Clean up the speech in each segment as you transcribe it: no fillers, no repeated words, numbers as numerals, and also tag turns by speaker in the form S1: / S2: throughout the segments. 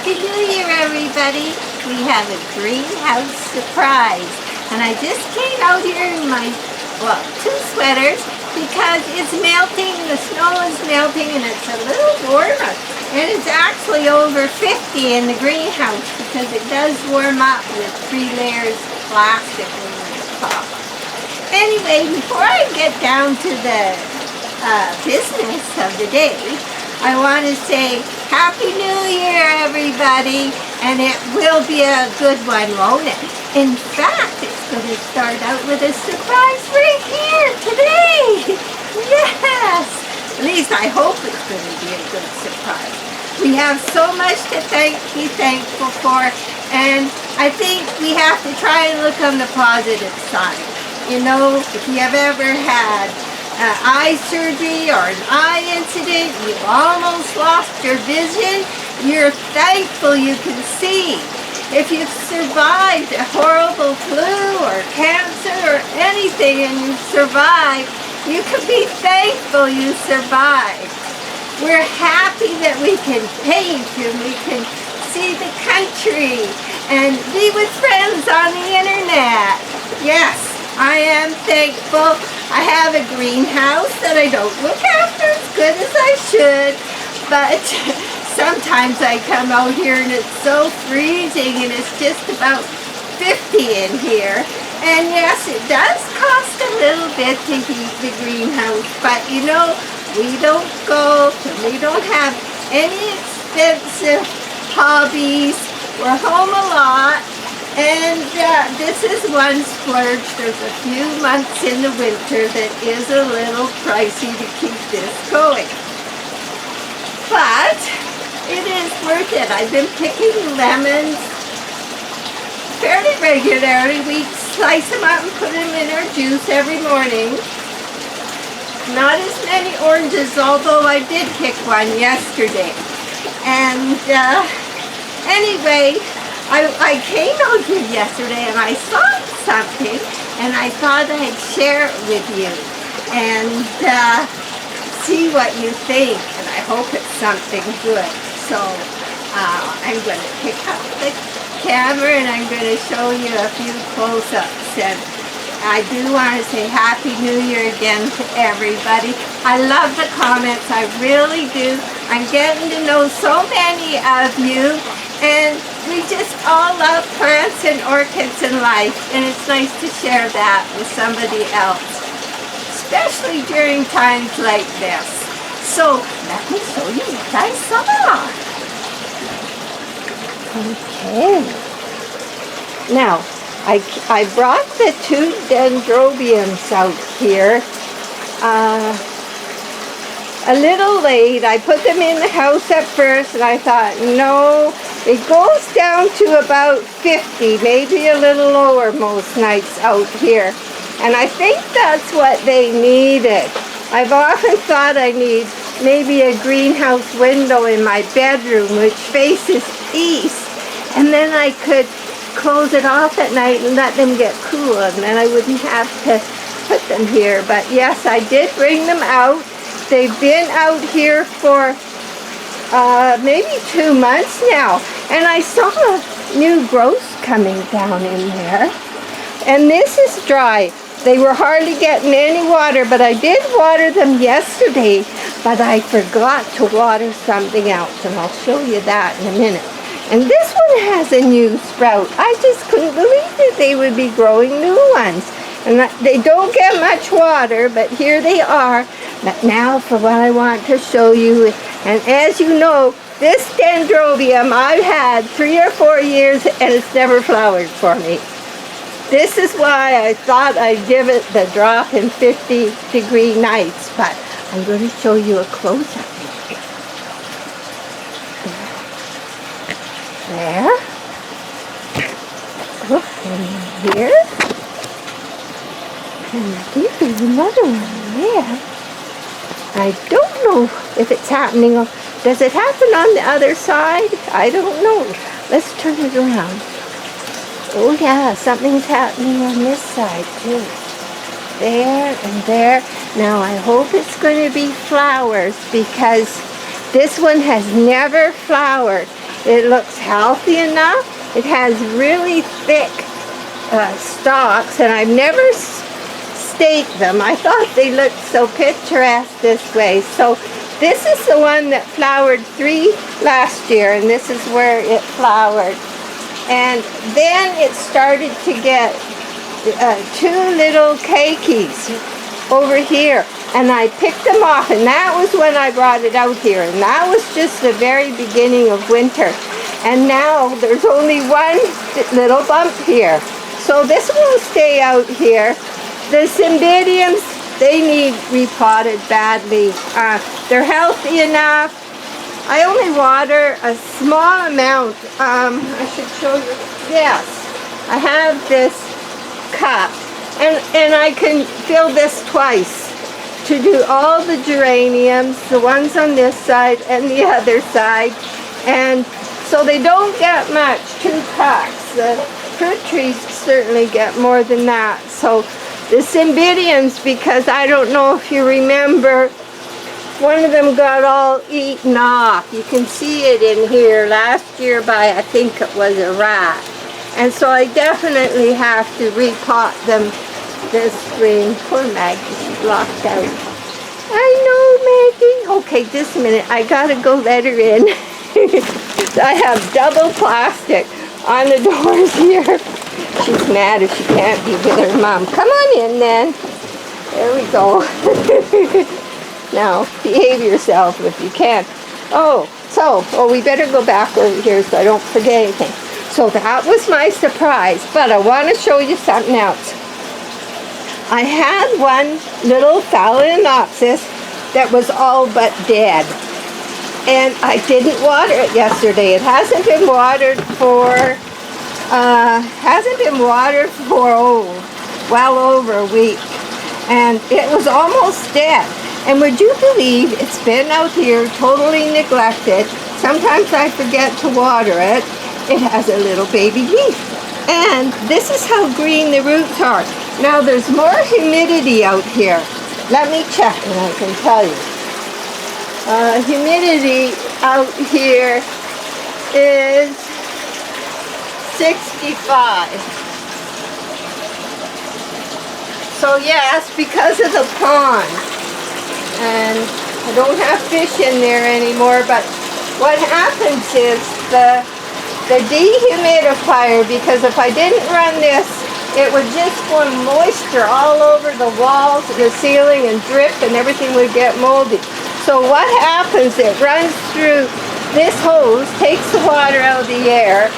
S1: Happy New Year, everybody. We have a greenhouse surprise. And I just came out here in my, well, 2 sweaters because it's melting, the snow is melting, and it's a little warmer. And it's actually over 50 in the greenhouse because it does warm up with 3 layers of plastic over the top. Anyway, before I get down to the business of the day, I want to say Happy New Year, everybody, and it will be a good one, won't it? In fact, it's going to start out with a surprise right here today. Yes! At least I hope it's going to be a good surprise. We have so much to be thankful for, and I think we have to try and look on the positive side. You know, if you have ever had eye surgery or an eye incident, you've almost lost your vision, you're thankful you can see. If you've survived a horrible flu or cancer or anything and you've survived, you can be thankful you survived. We're happy that we can paint and we can see the country and be with friends on the internet. Yes, I am thankful. I have a greenhouse that I don't look after as good as I should, but sometimes I come out here and it's so freezing and it's just about 50 in here. And yes, it does cost a little bit to heat the greenhouse, but you know, we don't go, we don't have any expensive hobbies. We're home a lot. And this is one splurge. There's a few months in the winter that is a little pricey to keep this going. But it is worth it. I've been picking lemons fairly regularly. We slice them up and put them in our juice every morning. Not as many oranges, although I did pick one yesterday. And anyway, I came out here yesterday and I saw something and I thought I'd share it with you and see what you think, and I hope it's something good. So I'm going to pick up the camera and I'm going to show you a few close-ups, and I do want to say Happy New Year again to everybody. I love the comments, I really do. I'm getting to know so many of you, and we just all love plants and orchids in life, and it's nice to share that with somebody else, especially during times like this. So let me show you what I saw. Okay. Now, I brought the 2 dendrobiums out here a little late. I put them in the house at first and I thought, no, it goes down to about 50, maybe a little lower most nights out here. And I think that's what they needed. I've often thought I need maybe a greenhouse window in my bedroom which faces east, and then I could close it off at night and let them get cool, and then I wouldn't have to put them here. But yes, I did bring them out. They've been out here for maybe 2 months now, and I saw new growth coming down in there. And this is dry. They were hardly getting any water, but I did water them yesterday, but I forgot to water something else, and I'll show you that in a minute. And this one has a new sprout. I just couldn't believe that they would be growing new ones. And they don't get much water, but here they are. But now for what I want to show you. And as you know, this dendrobium I've had 3 or 4 years and it's never flowered for me. This is why I thought I'd give it the drop in 50-degree nights. But I'm going to show you a close-up. There. Look in here. And there's another one there. I don't know if it's happening. Does it happen on the other side? I don't know. Let's turn it around. Oh yeah, something's happening on this side too. There and there. Now I hope it's going to be flowers because this one has never flowered. It looks healthy enough. It has really thick stalks, and I've never staked them. I thought they looked so picturesque this way. So this is the one that flowered 3 last year, and this is where it flowered. And then it started to get 2 little keikis over here, and I picked them off, and that was when I brought it out here, and that was just the very beginning of winter. And now there's only 1 little bump here. So this will stay out here. The Cymbidiums, they need repotted badly. They're healthy enough. I only water a small amount. I should show you. Yes, I have this cup, and I can fill this twice to do all the geraniums, the ones on this side and the other side. And so they don't get much, 2 cups. The fruit trees certainly get more than that. So the Cymbidiums, because I don't know if you remember, one of them got all eaten off. You can see it in here last year by, I think it was a rat. And so I definitely have to repot them this spring. Poor Maggie, she's locked out. I know, Maggie. Okay, just a minute. I gotta go let her in. I have double plastic on the doors here. She's mad if she can't be with her mom. Come on in then. There we go. Now, behave yourself if you can. We better go back over here so I don't forget anything. So that was my surprise, but I want to show you something else. I had 1 little Phalaenopsis that was all but dead. And I didn't water it yesterday. It hasn't been watered for, well over a week. And it was almost dead. And would you believe it's been out here totally neglected. Sometimes I forget to water it. It has a little baby leaf. And this is how green the roots are. Now there's more humidity out here. Let me check and I can tell you. Humidity out here is 65. So yes, because of the pond. And I don't have fish in there anymore, but what happens is the dehumidifier, because if I didn't run this, it would just form moisture all over the walls and the ceiling and drip, and everything would get moldy. So what happens, it runs through this hose, takes the water out of the air,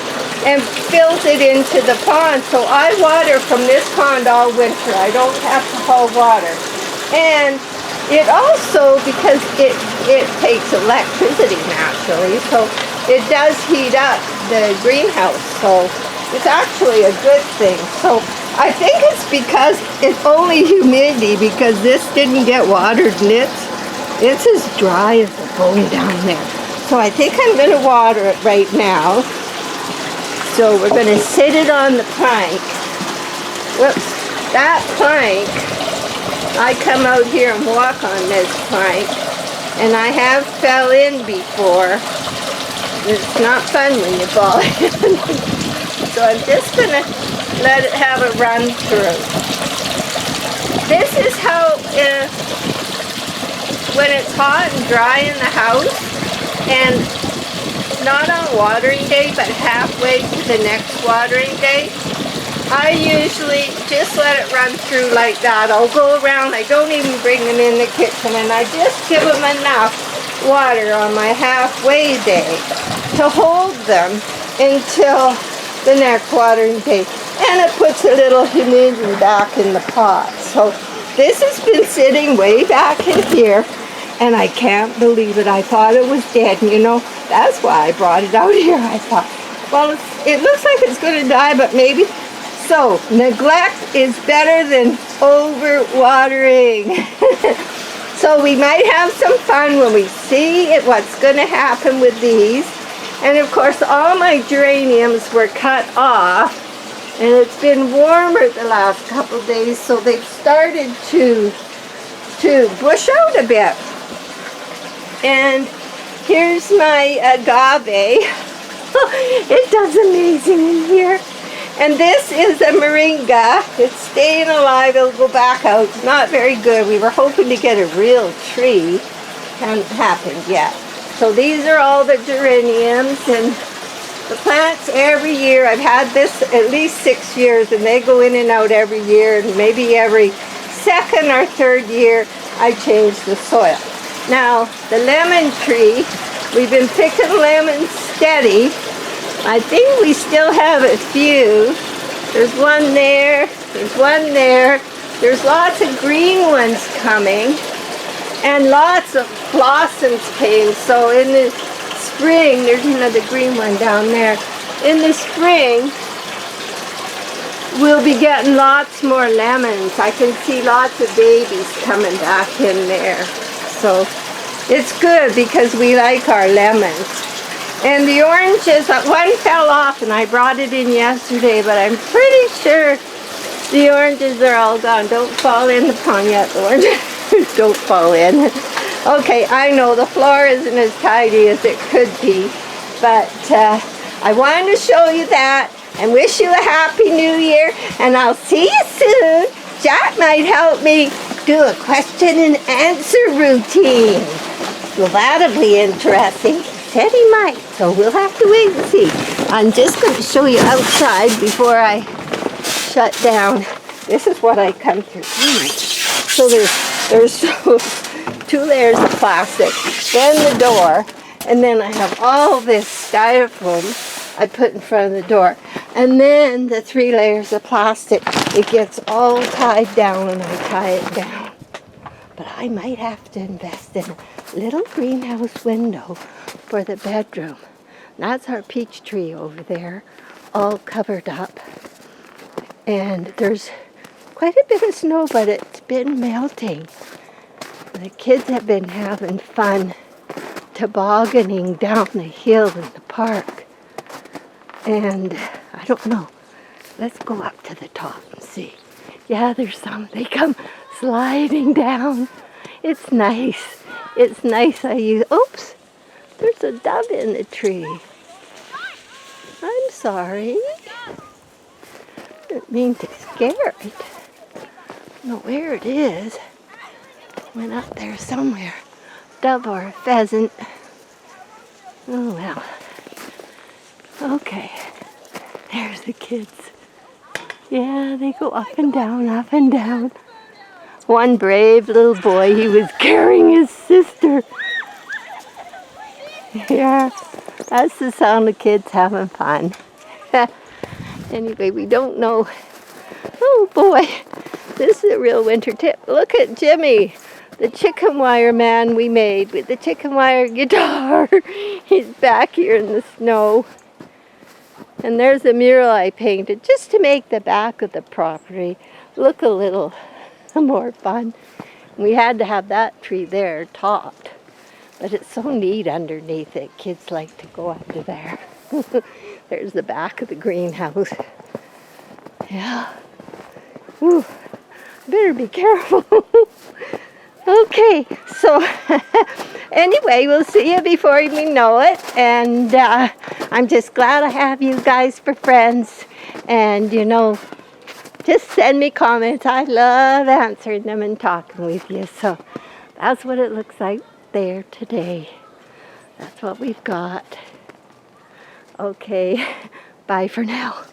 S1: and fills it into the pond. So I water from this pond all winter. I don't have to haul water. And it also, because it takes electricity naturally, so it does heat up the greenhouse. So it's actually a good thing. So I think it's because it's only humidity, because this didn't get watered, and it's as dry as a bone down there. So I think I'm going to water it right now. So we're going to sit it on the plank. Whoops, that plank, I come out here and walk on this plank, and I have fell in before. It's not fun when you fall in. So I'm just going to let it have a run through. This is how, when it's hot and dry in the house, and not on watering day, but halfway to the next watering day, I usually just let it run through like that. I'll go around, I don't even bring them in the kitchen, and I just give them enough water on my halfway day to hold them until the next watering day. And it puts a little humidity back in the pot. So this has been sitting way back in here, and I can't believe it. I thought it was dead, and you know, that's why I brought it out here. I thought, well, it looks like it's going to die, but maybe. So, neglect is better than over-watering. So we might have some fun when we see what's going to happen with these. And of course, all my geraniums were cut off, and it's been warmer the last couple days, so they've started to bush out a bit. And here's my agave. It does amazing in here. And this is a moringa. It's staying alive. It'll go back out. Not very good. We were hoping to get a real tree. Hasn't happened yet. So these are all the geraniums and the plants every year. I've had this at least 6 years, and they go in and out every year, and maybe every second or third year I change the soil. Now, the lemon tree, we've been picking lemons steady. I think we still have a few. There's one there, there's one there. There's lots of green ones coming, and lots of blossoms came. So in the spring, there's another green one down there. In the spring, we'll be getting lots more lemons. I can see lots of babies coming back in there. So it's good because we like our lemons. And the oranges, one fell off and I brought it in yesterday, but I'm pretty sure the oranges are all gone. Don't fall in the pond yet, the oranges. Don't fall in. Okay, I know the floor isn't as tidy as it could be, but I wanted to show you that and wish you a happy new year, and I'll see you soon. Jack might help me do a question and answer routine. Well, that'll be interesting. He said he might, so we'll have to wait and see. I'm just going to show you outside before I shut down. This is what I come through. So there's 2 layers of plastic, then the door, and then I have all this styrofoam I put in front of the door, and then the 3 layers of plastic. It gets all tied down and I tie it down. But I might have to invest in a little greenhouse window for the bedroom. That's our peach tree over there, all covered up. And there's quite a bit of snow, but it's been melting. The kids have been having fun tobogganing down the hill in the park. And I don't know. Let's go up to the top and see. Yeah, there's some. They come sliding down. It's nice. It's nice. Oops, there's a dove in the tree. I'm sorry. Didn't mean to scare it. I don't know where it is. Went up there somewhere. Dove or a pheasant. Oh well. Okay. There's the kids. Yeah, they go up and down, up and down. One brave little boy, he was carrying his sister. Yeah, that's the sound of kids having fun. Anyway, we don't know. Oh boy, this is a real winter tip. Look at Jimmy, the chicken wire man we made with the chicken wire guitar. He's back here in the snow. And there's a mural I painted just to make the back of the property look a little more fun. We had to have that tree there topped, but it's so neat underneath it. Kids like to go under there. There's the back of the greenhouse. Yeah. Ooh, better be careful. Okay, so anyway, we'll see you before we know it, and I'm just glad I have you guys for friends, and just send me comments. I love answering them and talking with you. So that's what it looks like there today. That's what we've got. Okay, bye for now.